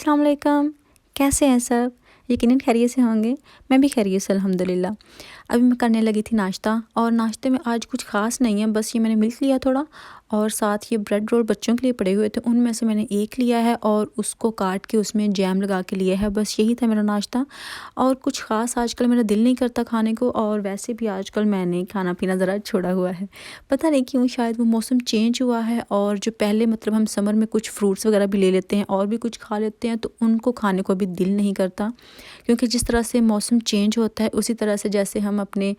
अस्सलाम वालेकुम। कैसे हैं सब? यकीनन खैरियत से होंगे। मैं भी खैरियत से अल्हम्दुलिल्लाह। अभी मैं करने लगी थी नाश्ता और नाश्ते में आज कुछ ख़ास नहीं है, बस ये मैंने मिल्क लिया थोड़ा और साथ ये ब्रेड रोल बच्चों के लिए पड़े हुए थे, उनमें से मैंने एक लिया है और उसको काट के उसमें जैम लगा के लिया है। बस यही था मेरा नाश्ता और कुछ ख़ास आजकल मेरा दिल नहीं करता खाने को और वैसे भी आजकल मैंने खाना-पीना ज़रा छोड़ा हुआ है। पता नहीं क्यों, शायद वो मौसम चेंज हुआ है और जो पहले मतलब हम समर में कुछ फ्रूट्स वग़ैरह भी ले लेते हैं और भी कुछ खा लेते हैं, तो उनको खाने को अभी दिल नहीं करता। क्योंकि जिस तरह से मौसम चेंज होता है उसी तरह से जैसे हम अपने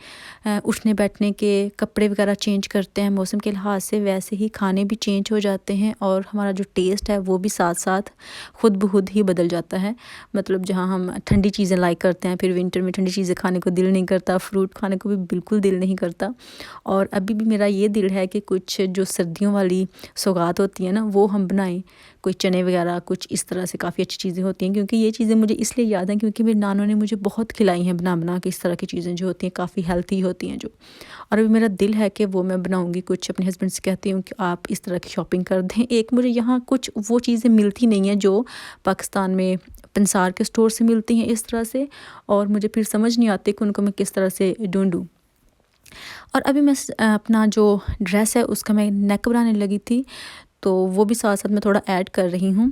उठने बैठने के कपड़े वगैरह चेंज करते हैं मौसम के लिहाज से, वैसे ही खाने भी चेंज हो जाते हैं और हमारा जो टेस्ट है वो भी साथ साथ खुद ब खुद ही बदल जाता है। मतलब जहाँ हम ठंडी चीज़ें लाइक करते हैं, फिर विंटर में ठंडी चीज़ें खाने को दिल नहीं करता, फ्रूट खाने को भी बिल्कुल दिल नहीं करता। और अभी भी मेरा ये दिल है कि कुछ जो सर्दियों वाली सौगात होती है ना, वो हम बनाएं, कोई चने वगैरह कुछ इस तरह से काफ़ी अच्छी चीज़ें होती हैं। क्योंकि ये चीज़ें मुझे इसलिए याद हैं क्योंकि मेरी नानों ने मुझे बहुत खिलाई हैं बना बना के, इस तरह की चीज़ें जो होती हैं काफ़ी हेल्थी होती हैं जो। और अभी मेरा दिल है कि वो मैं बनाऊंगी कुछ, अपने हस्बैंड से कहती हूँ कि आप इस तरह की शॉपिंग कर दें। एक मुझे यहाँ कुछ वो चीज़ें मिलती नहीं हैं जो पाकिस्तान में पंसार के स्टोर से मिलती हैं इस तरह से, और मुझे फिर समझ नहीं आती कि उनको मैं किस तरह से ढूंढूँ। और अभी मैं अपना जो ड्रेस है उसका मैं नेक बनाने लगी थी, तो वो भी साथ साथ मैं थोड़ा ऐड कर रही हूँ।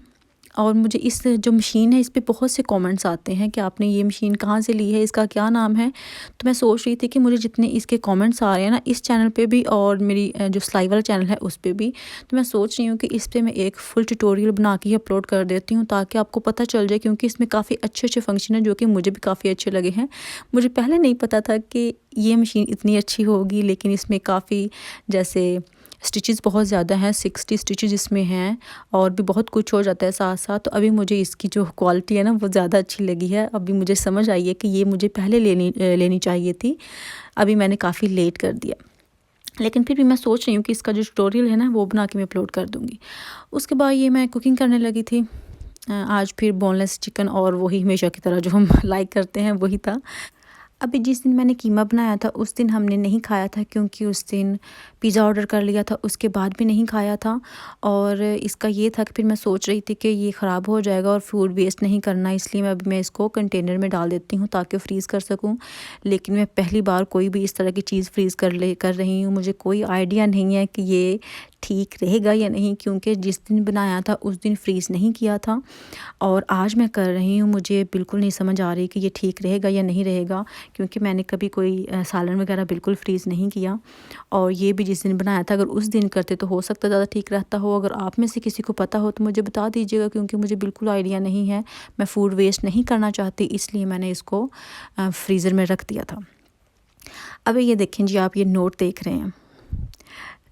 और मुझे इस जो मशीन है इस पे बहुत से कमेंट्स आते हैं कि आपने ये मशीन कहाँ से ली है, इसका क्या नाम है। तो मैं सोच रही थी कि मुझे जितने इसके कमेंट्स आ रहे हैं ना इस चैनल पे भी और मेरी जो सिलाई वाला चैनल है उस पे भी, तो मैं सोच रही हूँ कि इस पे मैं एक फुल ट्यूटोरियल बना के ही अपलोड कर देती हूँ ताकि आपको पता चल जाए। क्योंकि इसमें काफ़ी अच्छे अच्छे फंक्शन हैं जो कि मुझे भी काफ़ी अच्छे लगे हैं। मुझे पहले नहीं पता था कि ये मशीन इतनी अच्छी होगी, लेकिन इसमें काफ़ी जैसे स्टिचेस बहुत ज़्यादा हैं, 60 स्टिचेस इसमें हैं और भी बहुत कुछ हो जाता है साथ साथ। तो अभी मुझे इसकी जो क्वालिटी है ना वो ज़्यादा अच्छी लगी है। अभी मुझे समझ आई है कि ये मुझे पहले लेनी चाहिए थी, अभी मैंने काफ़ी लेट कर दिया। लेकिन फिर भी मैं सोच रही हूँ कि इसका जो ट्यूटोरियल है ना वो बना के मैं अपलोड कर दूँगी। उसके बाद ये मैं कुकिंग करने लगी थी। आज फिर बोनलेस चिकन और वही हमेशा की तरह जो हम लाइक करते हैं वही था। अभी जिस दिन मैंने कीमा बनाया था उस दिन हमने नहीं खाया था क्योंकि उस दिन पिज़्ज़ा ऑर्डर कर लिया था, उसके बाद भी नहीं खाया था। और इसका ये था कि फिर मैं सोच रही थी कि ये ख़राब हो जाएगा और फूड वेस्ट नहीं करना, इसलिए मैं इसको कंटेनर में डाल देती हूँ ताकि फ्रीज़ कर सकूँ। लेकिन मैं पहली बार कोई भी इस तरह की चीज़ फ्रीज़ कर रही हूँ। मुझे कोई आइडिया नहीं है कि ये ठीक रहेगा या नहीं, क्योंकि जिस दिन बनाया था उस दिन फ्रीज़ नहीं किया था और आज मैं कर रही हूँ। मुझे बिल्कुल नहीं समझ आ रही कि ये ठीक रहेगा या नहीं रहेगा, क्योंकि मैंने कभी कोई सालन वगैरह बिल्कुल फ्रीज़ नहीं किया। और ये भी जिस दिन बनाया था, अगर उस दिन करते तो हो सकता ज़्यादा ठीक रहता हो। अगर आप में से किसी को पता हो तो मुझे बता दीजिएगा, क्योंकि मुझे बिल्कुल आइडिया नहीं है। मैं फ़ूड वेस्ट नहीं करना चाहती, इसलिए मैंने इसको फ्रीज़र में रख दिया था। अभी ये देखें जी, आप ये नोट देख रहे हैं।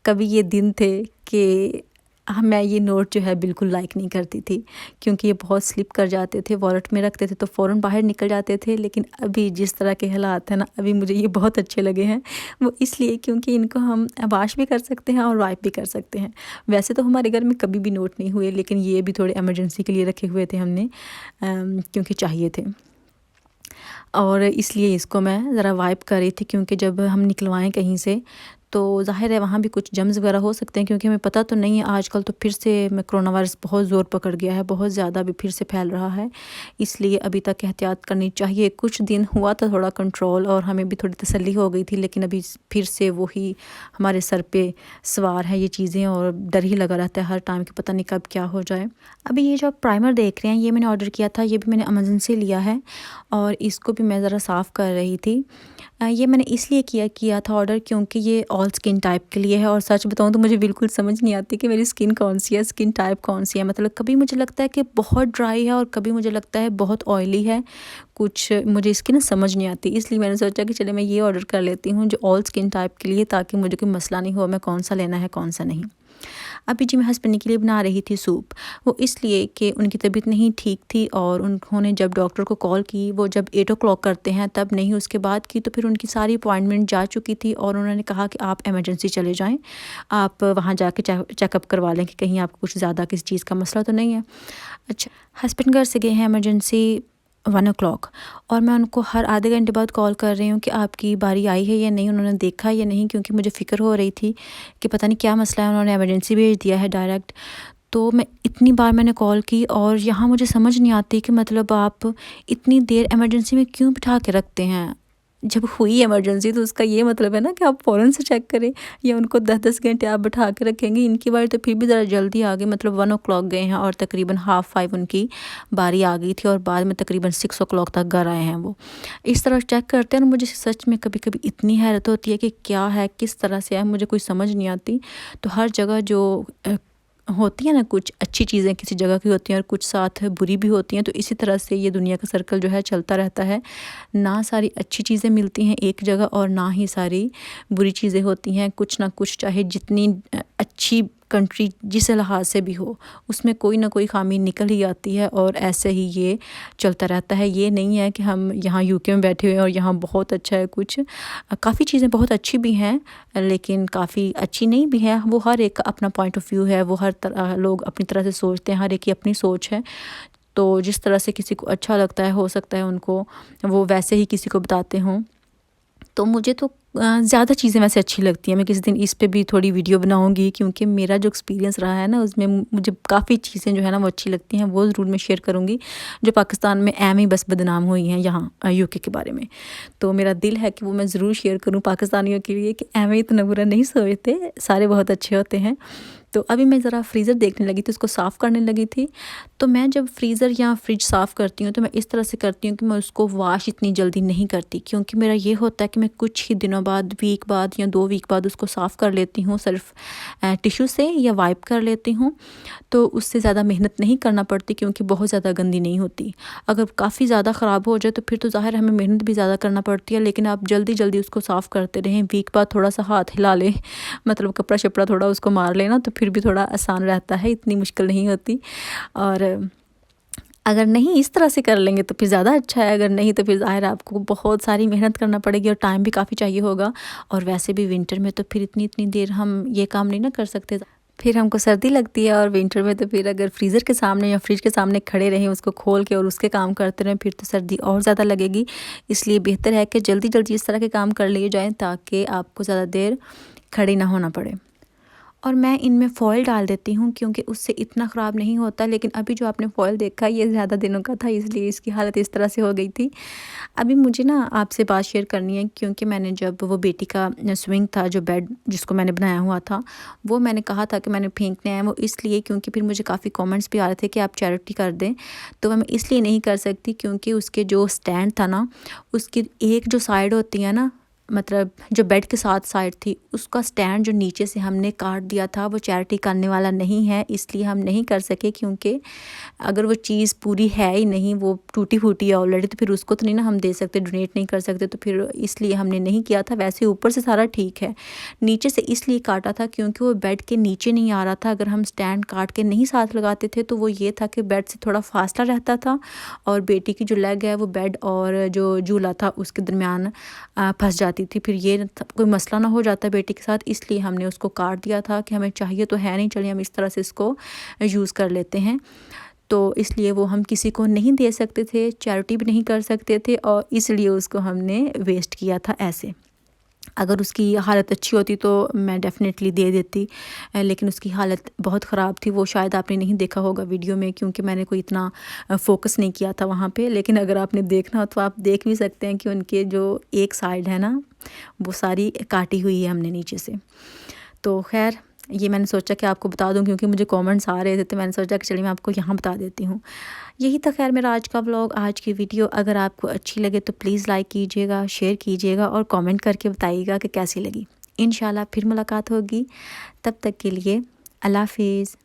कभी ये दिन थे कि मैं ये नोट जो है बिल्कुल लाइक नहीं करती थी, क्योंकि ये बहुत स्लिप कर जाते थे, वॉलेट में रखते थे तो फ़ौरन बाहर निकल जाते थे। लेकिन अभी जिस तरह के हालात हैं ना, अभी मुझे ये बहुत अच्छे लगे हैं। वो इसलिए क्योंकि इनको हम वॉश भी कर सकते हैं और वाइप भी कर सकते हैं। वैसे तो हमारे घर में कभी भी नोट नहीं हुए, लेकिन ये भी थोड़े इमरजेंसी के लिए रखे हुए थे हमने, क्योंकि चाहिए थे। और इसलिए इसको मैं ज़रा वाइप कर रही थी, क्योंकि जब हम निकलवाएं कहीं से तो ज़ाहिर है वहाँ भी कुछ जम्स वगैरह हो सकते हैं, क्योंकि हमें पता तो नहीं है। आजकल तो फिर से कोरोना वायरस बहुत ज़ोर पकड़ गया है, बहुत ज़्यादा अभी फिर से फैल रहा है, इसलिए अभी तक एहतियात करनी चाहिए। कुछ दिन हुआ था थोड़ा कंट्रोल और हमें भी थोड़ी तसल्ली हो गई थी, लेकिन अभी फिर से वही हमारे सर पे सवार है ये चीज़ें और डर ही लगा रहता है हर टाइम कि पता नहीं कब क्या हो जाए। अभी ये जो प्राइमर देख रहे हैं ये मैंने ऑर्डर किया था, ये भी मैंने अमेज़न से लिया है और इसको भी मैं ज़रा साफ़ कर रही थी। ये मैंने इसलिए किया था ऑर्डर क्योंकि ये ऑल स्किन टाइप के लिए है। और सच बताऊँ तो मुझे बिल्कुल समझ नहीं आती कि मेरी स्किन कौन सी है, स्किन टाइप कौन सी है। मतलब कभी मुझे लगता है कि बहुत ड्राई है और कभी मुझे लगता है बहुत ऑयली है। कुछ मुझे इसकी ना समझ नहीं आती, इसलिए मैंने सोचा कि चले मैं ये ऑर्डर कर लेती हूँ जो ऑल स्किन टाइप के लिए, ताकि मुझे कोई मसला नहीं हो मैं कौन सा लेना है कौन सा नहीं। अभी जी मैं हस्बैंड के लिए बना रही थी सूप। वो इसलिए कि उनकी तबीयत नहीं ठीक थी और उन्होंने जब डॉक्टर को कॉल की, वो जब 8 ओ क्लॉक करते हैं तब नहीं, उसके बाद की तो फिर उनकी सारी अपॉइंटमेंट जा चुकी थी और उन्होंने कहा कि आप इमरजेंसी चले जाएं, आप वहाँ जाके चेकअप करवा लें कि कहीं आपको कुछ ज़्यादा किसी चीज़ का मसला तो नहीं है। अच्छा, हस्बैंड घर से गए हैं इमरजेंसी 1 ओ क्लॉक और मैं उनको हर आधे घंटे बाद कॉल कर रही हूँ कि आपकी बारी आई है या नहीं, उन्होंने देखा या नहीं, क्योंकि मुझे फ़िक्र हो रही थी कि पता नहीं क्या मसला है। उन्होंने इमरजेंसी भेज दिया है डायरेक्ट। तो मैं इतनी बार मैंने कॉल की और यहाँ मुझे समझ नहीं आती कि मतलब आप इतनी देर इमरजेंसी में क्यों बिठा के रखते हैं। जब हुई इमरजेंसी तो उसका ये मतलब है ना कि आप फ़ौरन से चेक करें, या उनको 10-10 घंटे आप बिठा के रखेंगे। इनकी बारी तो फिर भी ज़रा जल्दी आ गई, मतलब 1 ओ क्लॉक गए हैं और तकरीबन 5:30 उनकी बारी आ गई थी और बाद में तकरीबन 6 ओ क्लॉक तक घर आए हैं वो। इस तरह चेक करते हैं और मुझे सच में कभी-कभी इतनी हैरत होती है कि क्या है, किस तरह से है, मुझे कोई समझ नहीं आती। तो हर जगह जो होती है ना, कुछ अच्छी चीज़ें किसी जगह की होती हैं और कुछ साथ बुरी भी होती हैं, तो इसी तरह से ये दुनिया का सर्कल जो है चलता रहता है। ना सारी अच्छी चीज़ें मिलती हैं एक जगह और ना ही सारी बुरी चीज़ें होती हैं। कुछ ना कुछ, चाहे जितनी अच्छी कंट्री जिस लिहाज से भी हो, उसमें कोई ना कोई खामी निकल ही आती है और ऐसे ही ये चलता रहता है। ये नहीं है कि हम यहाँ यूके में बैठे हुए हैं और यहाँ बहुत अच्छा है कुछ। काफ़ी चीज़ें बहुत अच्छी भी हैं लेकिन काफ़ी अच्छी नहीं भी है। वो हर एक का अपना पॉइंट ऑफ व्यू है, वो हर तरह लोग अपनी तरह से सोचते हैं, हर एक की अपनी सोच है। तो जिस तरह से किसी को अच्छा लगता है, हो सकता है उनको वो वैसे ही किसी को बताते हों। तो मुझे तो ज़्यादा चीज़ें वैसे अच्छी लगती हैं। मैं किसी दिन इस पे भी थोड़ी वीडियो बनाऊँगी, क्योंकि मेरा जो एक्सपीरियंस रहा है ना, उसमें मुझे काफ़ी चीज़ें जो है ना वो अच्छी लगती हैं, वो ज़रूर मैं शेयर करूँगी जो पाकिस्तान में ऐवें ही बस बदनाम हुई हैं यहाँ यूके के बारे में। तो मेरा दिल है कि वो मैं ज़रूर शेयर करूँ पाकिस्तानियों के लिए कि ऐवें इतना बुरा नहीं सोचते, सारे बहुत अच्छे होते हैं। तो अभी मैं ज़रा फ्रीज़र देखने लगी थी, उसको साफ़ करने लगी थी। तो मैं जब फ्रीज़र या फ्रिज साफ़ करती हूँ तो मैं इस तरह से करती हूँ कि मैं उसको वॉश इतनी जल्दी नहीं करती, क्योंकि मेरा ये होता है कि मैं कुछ ही दिनों बाद, वीक बाद या 2 वीक बाद उसको साफ़ कर लेती हूँ सिर्फ टिश्यू से, या वाइप कर लेती हूँ। तो उससे ज़्यादा मेहनत नहीं करना पड़ती क्योंकि बहुत ज़्यादा गंदी नहीं होती। अगर काफ़ी ज़्यादा ख़राब हो जाए तो फिर तो ज़ाहिर हमें मेहनत भी ज़्यादा करना पड़ती है, लेकिन आप जल्दी-जल्दी उसको साफ़ करते रहें। वीक बाद थोड़ा-सा हाथ हिला लें, मतलब कपड़ा-शपड़ा थोड़ा उसको मार लेना, तो फिर भी थोड़ा आसान रहता है, इतनी मुश्किल नहीं होती। और अगर नहीं इस तरह से कर लेंगे तो फिर ज़्यादा अच्छा है, अगर नहीं तो फिर ज़ाहिर है आपको बहुत सारी मेहनत करना पड़ेगी और टाइम भी काफ़ी चाहिए होगा। और वैसे भी विंटर में तो फिर इतनी देर हम ये काम नहीं ना कर सकते, फिर हमको सर्दी लगती है। और विंटर में तो फिर अगर फ्रीज़र के सामने या फ्रिज के सामने खड़े रहें उसको खोल के और उसके काम करते रहें, फिर तो सर्दी और ज़्यादा लगेगी। इसलिए बेहतर है कि जल्दी-जल्दी इस तरह के काम कर लिए जाएँ ताकि आपको ज़्यादा देर खड़े ना होना पड़े। और मैं इनमें फ़ॉइल डाल देती हूँ क्योंकि उससे इतना ख़राब नहीं होता। लेकिन अभी जो आपने फ़ॉइल देखा ये ज़्यादा दिनों का था, इसलिए इसकी हालत इस तरह से हो गई थी। अभी मुझे ना आपसे बात शेयर करनी है, क्योंकि मैंने जब वो बेटी का स्विंग था, जो बेड जिसको मैंने बनाया हुआ था, वो मैंने कहा था कि मैंने फेंकने आया, वो इसलिए क्योंकि फिर मुझे काफ़ी कमेंट्स भी आ रहे थे कि आप चैरिटी कर दें। तो मैं इसलिए नहीं कर सकती क्योंकि उसके जो स्टैंड था ना, उसकी एक जो साइड होती है ना, मतलब जो बेड के साथ साइड थी, उसका स्टैंड जो नीचे से हमने काट दिया था, वो चैरिटी करने वाला नहीं है, इसलिए हम नहीं कर सके। क्योंकि अगर वो चीज़ पूरी है ही नहीं, वो टूटी-फूटी है ऑलरेडी, तो फिर उसको तो नहीं ना हम दे सकते, डोनेट नहीं कर सकते, तो फिर इसलिए हमने नहीं किया था। वैसे ऊपर से सारा ठीक है, नीचे से इसलिए काटा था क्योंकि वो बेड के नीचे नहीं आ रहा था। अगर हम स्टैंड काट के नहीं साथ लगाते थे तो वो ये था कि बेड से थोड़ा फासला रहता था और बेटी की जो लेग है वो बेड और जो झूला था उसके दरमियान फंस जाती थी, फिर ये कोई मसला ना हो जाता बेटी के साथ। इसलिए हमने उसको काट दिया था कि हमें चाहिए तो है नहीं, चलिए हम इस तरह से इसको यूज़ कर लेते हैं। तो इसलिए वो हम किसी को नहीं दे सकते थे, चैरिटी भी नहीं कर सकते थे, और इसलिए उसको हमने वेस्ट किया था ऐसे। अगर उसकी हालत अच्छी होती तो मैं डेफ़िनेटली दे देती, लेकिन उसकी हालत बहुत ख़राब थी। वो शायद आपने नहीं देखा होगा वीडियो में, क्योंकि मैंने कोई इतना फ़ोकस नहीं किया था वहाँ पे। लेकिन अगर आपने देखना हो तो आप देख भी सकते हैं कि उनके जो एक साइड है ना, वो सारी काटी हुई है हमने नीचे से। तो ख़ैर ये मैंने सोचा कि आपको बता दूं, क्योंकि मुझे कमेंट्स आ रहे थे, तो मैंने सोचा कि चलिए मैं आपको यहाँ बता देती हूँ। यही था खैर मेरा आज का व्लॉग, आज की वीडियो। अगर आपको अच्छी लगे तो प्लीज़ लाइक कीजिएगा, शेयर कीजिएगा और कमेंट करके बताइएगा कि कैसी लगी। इंशाल्लाह फिर मुलाकात होगी, तब तक के लिए अल्लाह हाफ़िज़।